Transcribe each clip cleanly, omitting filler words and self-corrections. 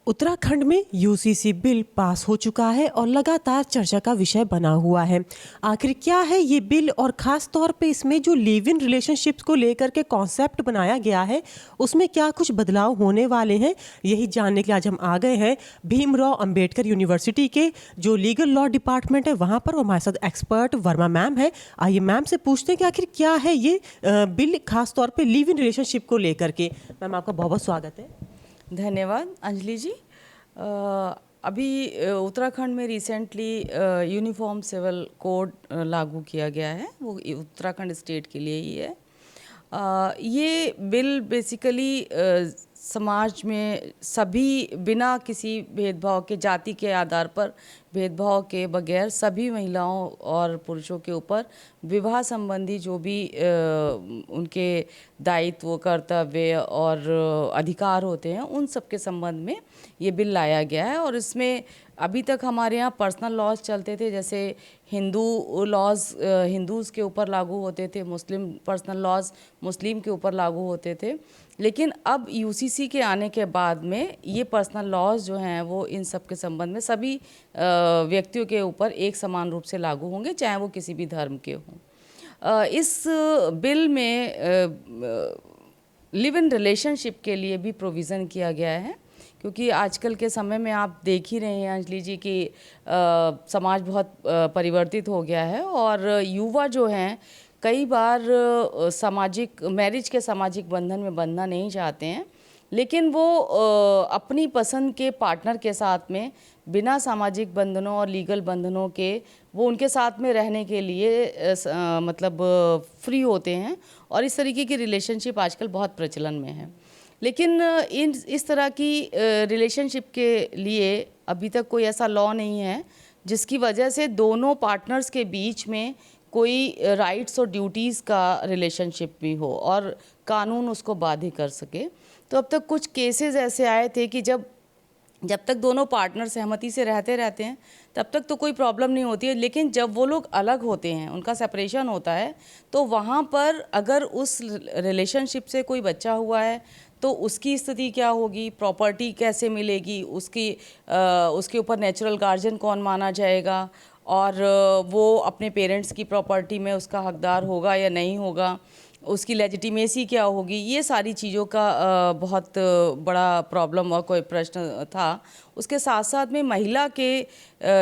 उत्तराखंड में UCC bill pass हो चुका है और लगातार चर्चा का विषय बना हुआ है। आखिर क्या है ये बिल और ख़ास तौर पे इसमें जो लिव इन रिलेशनशिप्स को लेकर के कॉन्सेप्ट बनाया गया है उसमें क्या कुछ बदलाव होने वाले हैं, यही जानने के लिए आज हम आ गए हैं भीमराव अंबेडकर यूनिवर्सिटी के जो लीगल लॉ डिपार्टमेंट है वहाँ पर। हमारे साथ एक्सपर्ट वर्मा मैम है। आइए मैम से पूछते हैं कि आखिर क्या है ये बिल खास तौर पे लिव इन रिलेशनशिप को लेकर के। मैम आपका बहुत बहुत स्वागत है। धन्यवाद अंजलि जी। अभी उत्तराखंड में रिसेंटली यूनिफॉर्म सिविल कोड लागू किया गया है, वो उत्तराखंड स्टेट के लिए ही है। ये बिल बेसिकली समाज में सभी बिना किसी भेदभाव के, जाति के आधार पर भेदभाव के बगैर सभी महिलाओं और पुरुषों के ऊपर विवाह संबंधी जो भी उनके दायित्व, कर्तव्य और अधिकार होते हैं उन सब के संबंध में ये बिल लाया गया है। और इसमें अभी तक हमारे यहाँ पर्सनल लॉज चलते थे, जैसे हिंदू लॉज हिंदूज़ के ऊपर लागू होते थे, मुस्लिम पर्सनल लॉज मुस्लिम के ऊपर लागू होते थे। लेकिन अब यूसीसी के आने के बाद में ये पर्सनल लॉज जो हैं वो इन सब के संबंध में सभी व्यक्तियों के ऊपर एक समान रूप से लागू होंगे, चाहे वो किसी भी धर्म के हों। इस बिल में लिव इन रिलेशनशिप के लिए भी प्रोविज़न किया गया है, क्योंकि आजकल के समय में आप देख ही रहे हैं अंजलि जी कि समाज बहुत परिवर्तित हो गया है और युवा जो हैं कई बार सामाजिक मैरिज के सामाजिक बंधन में बंधना नहीं चाहते हैं, लेकिन वो अपनी पसंद के पार्टनर के साथ में बिना सामाजिक बंधनों और लीगल बंधनों के वो उनके साथ में रहने के लिए मतलब फ्री होते हैं। और इस तरीके की रिलेशनशिप आजकल बहुत प्रचलन में है। लेकिन इस तरह की रिलेशनशिप के लिए अभी तक कोई ऐसा लॉ नहीं है जिसकी वजह से दोनों पार्टनर्स के बीच में कोई राइट्स और ड्यूटीज़ का रिलेशनशिप भी हो और कानून उसको बाध्य कर सके। तो अब तक कुछ केसेस ऐसे आए थे कि जब तक दोनों पार्टनर सहमति से रहते हैं तब तक तो कोई प्रॉब्लम नहीं होती है, लेकिन जब वो लोग अलग होते हैं, उनका सेपरेशन होता है, तो वहाँ पर अगर उस रिलेशनशिप से कोई बच्चा हुआ है तो उसकी स्थिति क्या होगी, प्रॉपर्टी कैसे मिलेगी, उसके ऊपर नेचुरल गार्जियन कौन माना जाएगा और वो अपने पेरेंट्स की प्रॉपर्टी में उसका हकदार होगा या नहीं होगा, उसकी लेजिटिमेसी क्या होगी, ये सारी चीज़ों का बहुत बड़ा प्रॉब्लम और कोई प्रश्न था। उसके साथ साथ में महिला के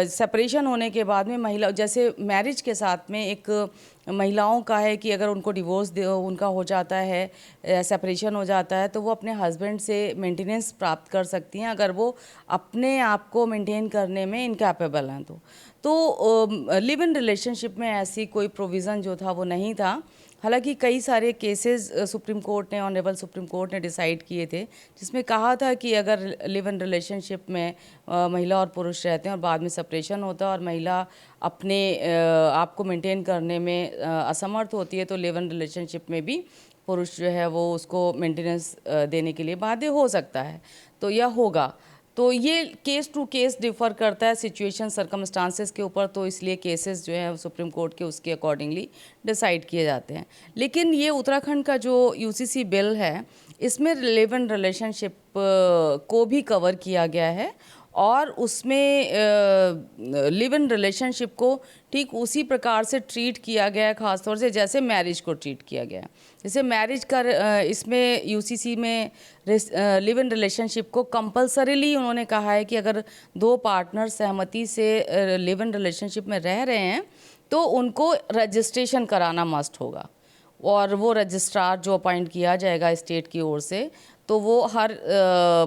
सेपरेशन होने के बाद में महिला, जैसे मैरिज के साथ में एक महिलाओं का है कि अगर उनको डिवोर्स उनका हो जाता है, सेपरेशन हो जाता है, तो वो अपने हस्बैंड से मेंटेनेंस प्राप्त कर सकती हैं अगर वो अपने आप को मेंटेन करने में इनकैपेबल हैं। तो लिव इन रिलेशनशिप में ऐसी कोई प्रोविज़न जो था वो नहीं था। हालांकि कई सारे केसेस सुप्रीम कोर्ट ने, ऑनरेबल सुप्रीम कोर्ट ने डिसाइड किए थे, जिसमें कहा था कि अगर लिव इन रिलेशनशिप में महिला और पुरुष रहते हैं और बाद में सेपरेशन होता है और महिला अपने आप को मेंटेन करने में असमर्थ होती है, तो लिव इन रिलेशनशिप में भी पुरुष जो है वो उसको मेंटेनेंस देने के लिए बाध्य हो सकता है, तो यह होगा। तो ये केस टू केस डिफ़र करता है सिचुएशन सर्कमस्टांसेस के ऊपर, तो इसलिए केसेस जो है सुप्रीम कोर्ट के उसके अकॉर्डिंगली डिसाइड किए जाते हैं। लेकिन ये उत्तराखंड का जो यूसीसी बिल है इसमें लिव इन रिलेशनशिप को भी कवर किया गया है और उसमें लिव इन रिलेशनशिप को ठीक उसी प्रकार से ट्रीट किया गया है, ख़ासतौर से जैसे मैरिज को ट्रीट किया गया है। जैसे मैरिज का इसमें यूसीसी में लिव इन रिलेशनशिप को कंपलसरीली उन्होंने कहा है कि अगर दो पार्टनर सहमति से लिव इन रिलेशनशिप में रह रहे हैं तो उनको रजिस्ट्रेशन कराना मस्ट होगा और वो रजिस्ट्रार जो अपॉइंट किया जाएगा स्टेट की ओर से, तो वो हर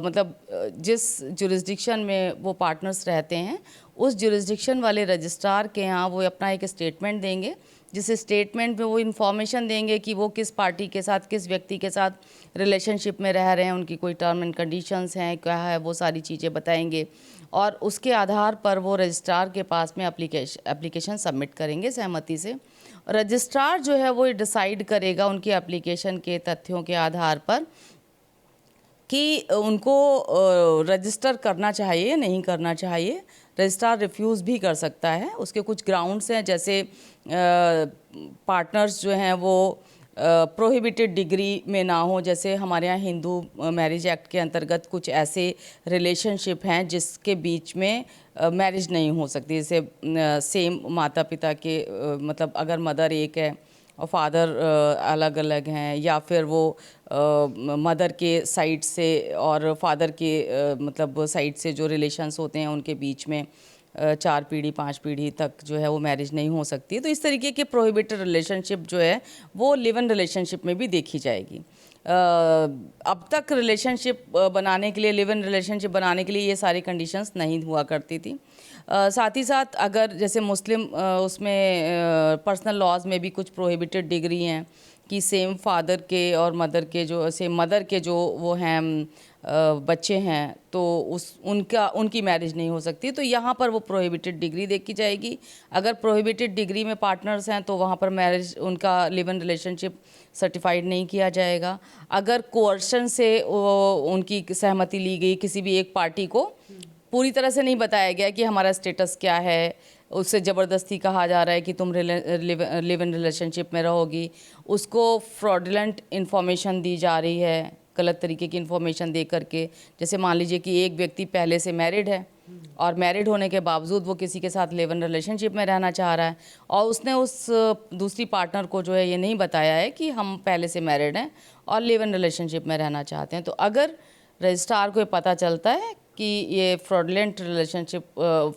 मतलब जिस जुरिस्डिक्शन में वो पार्टनर्स रहते हैं उस जुरिस्डिक्शन वाले रजिस्ट्रार के यहाँ वो अपना एक स्टेटमेंट देंगे, जिस स्टेटमेंट में वो इन्फॉर्मेशन देंगे कि वो किस पार्टी के साथ, किस व्यक्ति के साथ रिलेशनशिप में रह रहे हैं, उनकी कोई टर्म एंड कंडीशंस हैं, क्या है, वो सारी चीज़ें बताएंगे और उसके आधार पर वो रजिस्ट्रार के पास में एप्लीकेशन सबमिट करेंगे सहमति से। रजिस्ट्रार जो है वो डिसाइड करेगा उनकी एप्लीकेशन के तथ्यों के आधार पर कि उनको रजिस्टर करना चाहिए या नहीं करना चाहिए। रजिस्ट्रार रिफ्यूज़ भी कर सकता है, उसके कुछ ग्राउंड्स हैं, जैसे पार्टनर्स जो हैं वो प्रोहिबिटेड डिग्री में ना हो। जैसे हमारे यहाँ हिंदू मैरिज एक्ट के अंतर्गत कुछ ऐसे रिलेशनशिप हैं जिसके बीच में मैरिज नहीं हो सकती। जैसे सेम माता पिता के मतलब अगर मदर एक है और फादर अलग अलग हैं, या फिर वो मदर के साइड से और फादर के मतलब साइड से जो रिलेशंस होते हैं उनके बीच में 4 पीढ़ी 5 पीढ़ी तक जो है वो मैरिज नहीं हो सकती। तो इस तरीके के प्रोहिबिटेड रिलेशनशिप जो है वो लिव इन रिलेशनशिप में भी देखी जाएगी। अब तक रिलेशनशिप बनाने के लिए, लिव इन रिलेशनशिप बनाने के लिए ये सारी कंडीशंस नहीं हुआ करती थी। साथ ही साथ अगर जैसे मुस्लिम उसमें पर्सनल लॉज में भी कुछ प्रोहिबिटेड डिग्री हैं कि सेम फादर के और मदर के जो सेम मदर के जो वो हैं बच्चे हैं तो उनकी मैरिज नहीं हो सकती। तो यहाँ पर वो प्रोहिबिटेड डिग्री देखी जाएगी। अगर प्रोहिबिटेड डिग्री में पार्टनर्स हैं तो वहाँ पर मैरिज उनका लिव इन रिलेशनशिप सर्टिफाइड नहीं किया जाएगा। अगर कोअर्शन से उनकी सहमति ली गई, किसी भी एक पार्टी को पूरी तरह से नहीं बताया गया कि हमारा स्टेटस क्या है, उससे ज़बरदस्ती कहा जा रहा है कि तुम लिव इन रिलेशनशिप में रहोगी, उसको फ्रॉडुलेंट इन्फॉर्मेशन दी जा रही है, गलत तरीके की इन्फॉर्मेशन दे करके। जैसे मान लीजिए कि एक व्यक्ति पहले से मैरिड है और मैरिड होने के बावजूद वो किसी के साथ लिव इन रिलेशनशिप में रहना चाह रहा है और उसने उस दूसरी पार्टनर को जो है ये नहीं बताया है कि हम पहले से मैरिड हैं और लिव इन रिलेशनशिप में रहना चाहते हैं। तो अगर रजिस्ट्रार को पता चलता है कि ये फ्रॉडुलेंट रिलेशनशिप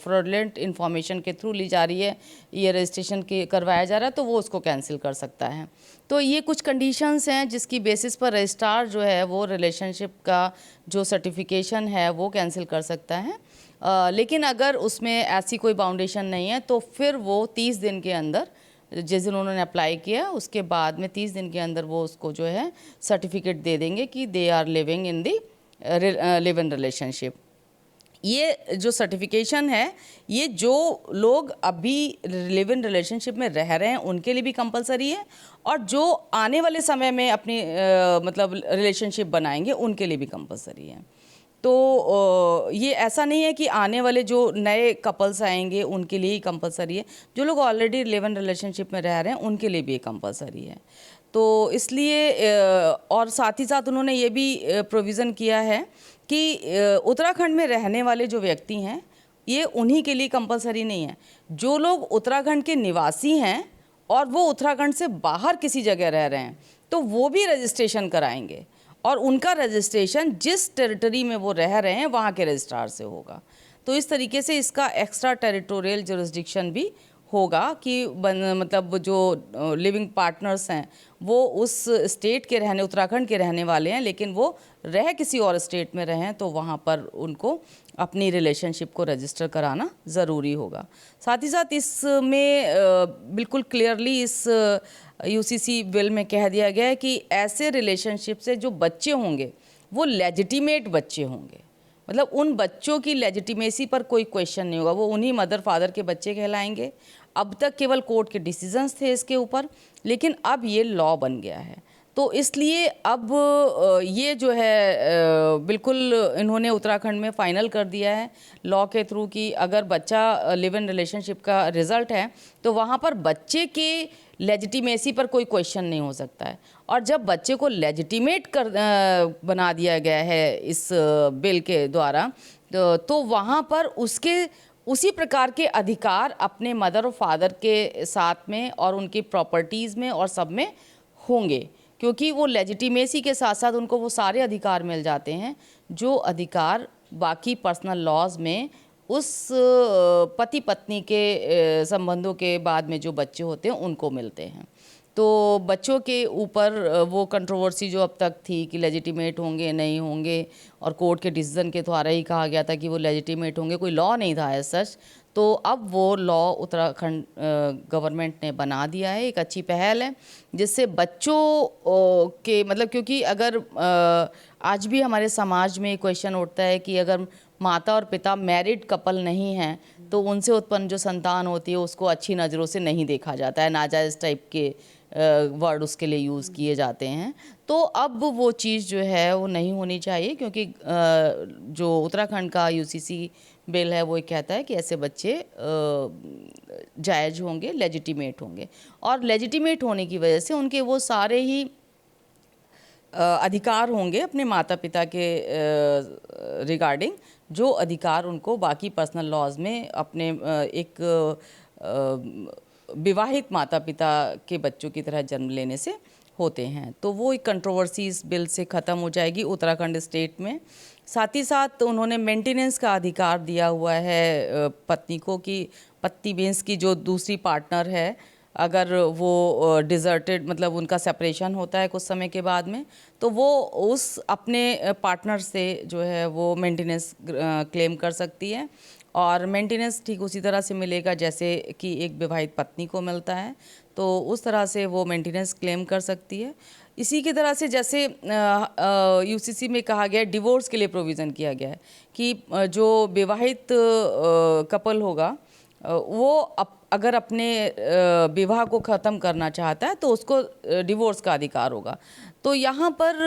फ्रॉडुलेंट इन्फॉर्मेशन के थ्रू ली जा रही है, ये रजिस्ट्रेशन के करवाया जा रहा है, तो वो उसको कैंसिल कर सकता है। तो ये कुछ कंडीशंस हैं जिसकी बेसिस पर रजिस्ट्रार जो है वो रिलेशनशिप का जो सर्टिफिकेशन है वो कैंसिल कर सकता है। लेकिन अगर उसमें ऐसी कोई बाउंडेशन नहीं है तो फिर वो 30 दिन के अंदर, जिस दिन उन्होंने अप्लाई किया उसके बाद में 30 दिन के अंदर वो उसको जो है सर्टिफिकेट दे देंगे कि they are living in the live in relationship. ये जो सर्टिफिकेशन है ये जो लोग अभी लिव इन रिलेशनशिप में रह रहे हैं उनके लिए भी कंपलसरी है और जो आने वाले समय में अपनी मतलब रिलेशनशिप बनाएंगे उनके लिए भी कंपलसरी है। तो ये ऐसा नहीं है कि आने वाले जो नए कपल्स आएंगे उनके लिए ही कंपलसरी है, जो लोग ऑलरेडी लिव इन रिलेशनशिप में रह रहे हैं उनके लिए भी ये कंपलसरी है। तो इसलिए और साथ ही साथ उन्होंने ये भी प्रोविज़न किया है कि उत्तराखंड में रहने वाले जो व्यक्ति हैं ये उन्हीं के लिए कंपलसरी नहीं है। जो लोग उत्तराखंड के निवासी हैं और वो उत्तराखंड से बाहर किसी जगह रह रहे हैं तो वो भी रजिस्ट्रेशन कराएंगे और उनका रजिस्ट्रेशन जिस टेरिटरी में वो रह रहे हैं वहाँ के रजिस्ट्रार से होगा। तो इस तरीके से इसका एक्स्ट्रा टेरिटोरियल जुरिस्डिक्शन भी होगा कि मतलब जो लिविंग पार्टनर्स हैं वो उस स्टेट के रहने, उत्तराखंड के रहने वाले हैं, लेकिन वो रह किसी और स्टेट में रहें तो वहाँ पर उनको अपनी रिलेशनशिप को रजिस्टर कराना ज़रूरी होगा। साथ ही साथ इसमें बिल्कुल क्लियरली इस यूसीसी बिल में कह दिया गया है कि ऐसे रिलेशनशिप से जो बच्चे होंगे वो लेजिटिमेट बच्चे होंगे, मतलब उन बच्चों की लेजिटिमेसी पर कोई क्वेश्चन नहीं होगा, वो उन्हीं मदर फादर के बच्चे कहलाएंगे। अब तक केवल कोर्ट के डिसीजंस थे इसके ऊपर, लेकिन अब ये लॉ बन गया है। तो इसलिए अब ये जो है बिल्कुल इन्होंने उत्तराखंड में फ़ाइनल कर दिया है लॉ के थ्रू कि अगर बच्चा लिव इन रिलेशनशिप का रिज़ल्ट है तो वहाँ पर बच्चे के लेजिटिमेसी पर कोई क्वेश्चन नहीं हो सकता है। और जब बच्चे को लेजिटिमेट बना दिया गया है इस बिल के द्वारा तो वहाँ पर उसके उसी प्रकार के अधिकार अपने मदर और फादर के साथ में और उनकी प्रॉपर्टीज़ में और सब में होंगे, क्योंकि वो लेजिटिमेसी के साथ साथ उनको वो सारे अधिकार मिल जाते हैं जो अधिकार बाकी पर्सनल लॉज में उस पति पत्नी के संबंधों के बाद में जो बच्चे होते हैं उनको मिलते हैं। तो बच्चों के ऊपर वो कंट्रोवर्सी जो अब तक थी कि लेजिटिमेट होंगे नहीं होंगे और कोर्ट के डिसीजन के द्वारा ही कहा गया था कि वो लेजिटिमेट होंगे, कोई लॉ नहीं था एज सच। तो अब वो लॉ उत्तराखंड गवर्नमेंट ने बना दिया है, एक अच्छी पहल है जिससे बच्चों के मतलब, क्योंकि अगर आज भी हमारे समाज में क्वेश्चन उठता है कि अगर माता और पिता मैरिड कपल नहीं हैं तो उनसे उत्पन्न जो संतान होती है उसको अच्छी नज़रों से नहीं देखा जाता है, नाजायज़ टाइप के वर्ड उसके लिए यूज़ किए जाते हैं। तो अब वो चीज़ जो है वो नहीं होनी चाहिए, क्योंकि जो उत्तराखंड का यूसीसी बिल है वो ये कहता है कि ऐसे बच्चे जायज़ होंगे, लेजिटिमेट होंगे, और लेजिटिमेट होने की वजह से उनके वो सारे ही अधिकार होंगे अपने माता पिता के रिगार्डिंग, जो अधिकार उनको बाकी पर्सनल लॉज में अपने एक विवाहित माता पिता के बच्चों की तरह जन्म लेने से होते हैं। तो वो एक कंट्रोवर्सी इस बिल से ख़त्म हो जाएगी उत्तराखंड स्टेट में। साथ ही साथ उन्होंने मेंटेनेंस का अधिकार दिया हुआ है पत्नी को, कि पत्नी मीन्स की जो दूसरी पार्टनर है, अगर वो डिज़र्टेड मतलब उनका सेपरेशन होता है कुछ समय के बाद में, तो वो उस अपने पार्टनर से जो है वो मेंटेनेंस क्लेम कर सकती है, और मेंटेनेंस ठीक उसी तरह से मिलेगा जैसे कि एक विवाहित पत्नी को मिलता है, तो उस तरह से वो मेंटेनेंस क्लेम कर सकती है। इसी की तरह से जैसे यूसीसी में कहा गया है, डिवोर्स के लिए प्रोविज़न किया गया है कि जो विवाहित कपल होगा वो अगर अपने विवाह को ख़त्म करना चाहता है तो उसको डिवोर्स का अधिकार होगा। तो यहाँ पर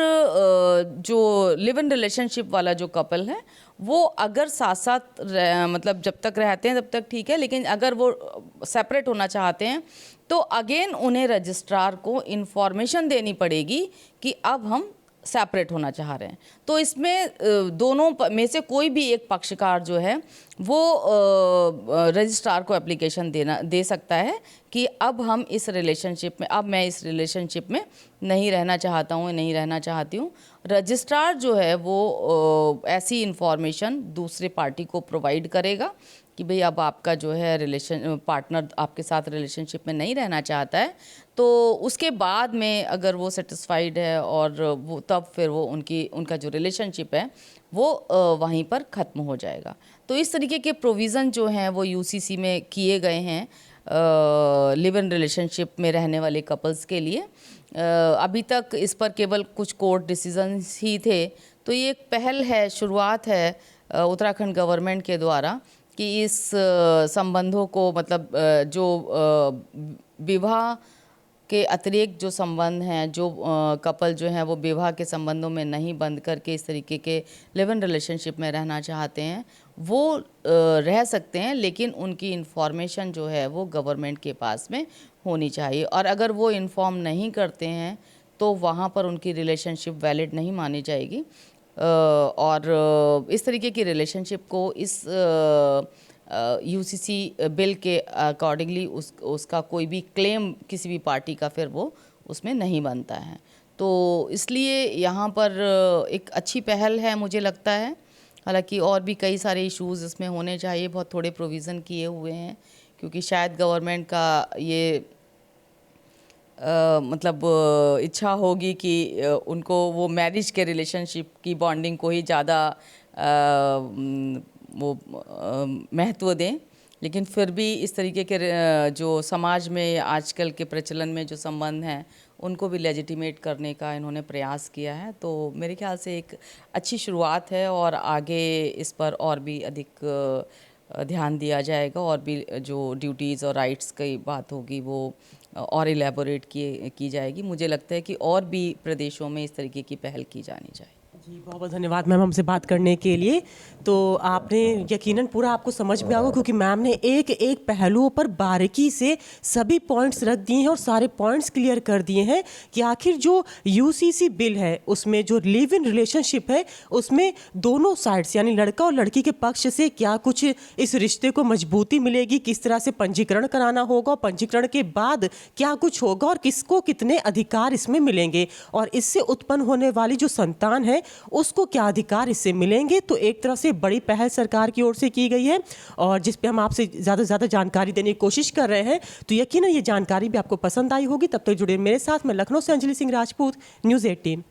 जो लिव इन रिलेशनशिप वाला जो कपल है वो अगर साथ साथ मतलब जब तक रहते हैं तब तक ठीक है, लेकिन अगर वो सेपरेट होना चाहते हैं तो अगेन उन्हें रजिस्ट्रार को इन्फॉर्मेशन देनी पड़ेगी कि अब हम सेपरेट होना चाह रहे हैं। तो इसमें दोनों में से कोई भी एक पक्षकार जो है वो रजिस्ट्रार को एप्लीकेशन दे सकता है कि अब हम इस रिलेशनशिप में, अब मैं इस रिलेशनशिप में नहीं रहना चाहता हूँ, नहीं रहना चाहती हूँ। रजिस्ट्रार जो है वो ऐसी इन्फॉर्मेशन दूसरे पार्टी को प्रोवाइड करेगा कि भाई अब आपका जो है पार्टनर आपके साथ रिलेशनशिप में नहीं रहना चाहता है, तो उसके बाद में अगर वो सेटिस्फाइड है और वो तब फिर वो उनका जो रिलेशनशिप है वो वहीं पर ख़त्म हो जाएगा। तो इस तरीके के प्रोविज़न जो हैं वो यूसीसी में किए गए हैं लिव इन रिलेशनशिप में रहने वाले कपल्स के लिए। अभी तक इस पर केवल कुछ कोर्ट डिसीजंस ही थे, तो ये एक पहल है, शुरुआत है उत्तराखंड गवर्नमेंट के द्वारा कि इस संबंधों को मतलब जो विवाह के अतिरिक्त जो संबंध हैं, जो कपल जो हैं वो विवाह के संबंधों में नहीं बंद करके इस तरीके के लिव इन रिलेशनशिप में रहना चाहते हैं वो रह सकते हैं, लेकिन उनकी इन्फॉर्मेशन जो है वो गवर्नमेंट के पास में होनी चाहिए, और अगर वो इन्फॉर्म नहीं करते हैं तो वहाँ पर उनकी रिलेशनशिप वैलिड नहीं मानी जाएगी। और इस तरीके की रिलेशनशिप को इस यूसीसी बिल के अकॉर्डिंगली उसका कोई भी क्लेम किसी भी पार्टी का फिर वो उसमें नहीं बनता है। तो इसलिए यहाँ पर एक अच्छी पहल है मुझे लगता है। हालांकि और भी कई सारे इश्यूज़ इसमें होने चाहिए, बहुत थोड़े प्रोविज़न किए हुए हैं, क्योंकि शायद गवर्नमेंट का ये मतलब इच्छा होगी कि उनको वो मैरिज के रिलेशनशिप की बॉन्डिंग को ही ज़्यादा वो महत्व दें, लेकिन फिर भी इस तरीके के जो समाज में आजकल के प्रचलन में जो संबंध हैं उनको भी लेजिटिमेट करने का इन्होंने प्रयास किया है। तो मेरे ख्याल से एक अच्छी शुरुआत है, और आगे इस पर और भी अधिक ध्यान दिया जाएगा, और भी जो ड्यूटीज़ और राइट्स की बात होगी वो और इलेबोरेट की जाएगी। मुझे लगता है कि और भी प्रदेशों में इस तरीके की पहल की जानी चाहिए। जी, बहुत बहुत धन्यवाद मैम हमसे बात करने के लिए। तो आपने यकीनन पूरा आपको समझ में आएगा, क्योंकि मैम ने एक एक पहलुओं पर बारीकी से सभी पॉइंट्स रख दिए हैं और सारे पॉइंट्स क्लियर कर दिए हैं कि आखिर जो यूसीसी बिल है उसमें जो लिव इन रिलेशनशिप है उसमें दोनों साइड्स यानी लड़का और लड़की के पक्ष से क्या कुछ इस रिश्ते को मजबूती मिलेगी, किस तरह से पंजीकरण कराना होगा, पंजीकरण के बाद क्या कुछ होगा और किसको कितने अधिकार इसमें मिलेंगे, और इससे उत्पन्न होने वाली जो संतान है उसको क्या अधिकार इससे मिलेंगे। तो एक तरह से बड़ी पहल सरकार की ओर से की गई है, और जिस पे हम आपसे ज़्यादा से ज़्यादा जानकारी देने की कोशिश कर रहे हैं। तो यकीनन ये जानकारी भी आपको पसंद आई होगी। तब तक जुड़े मेरे साथ, मैं लखनऊ से अंजलि सिंह राजपूत, न्यूज़ 18।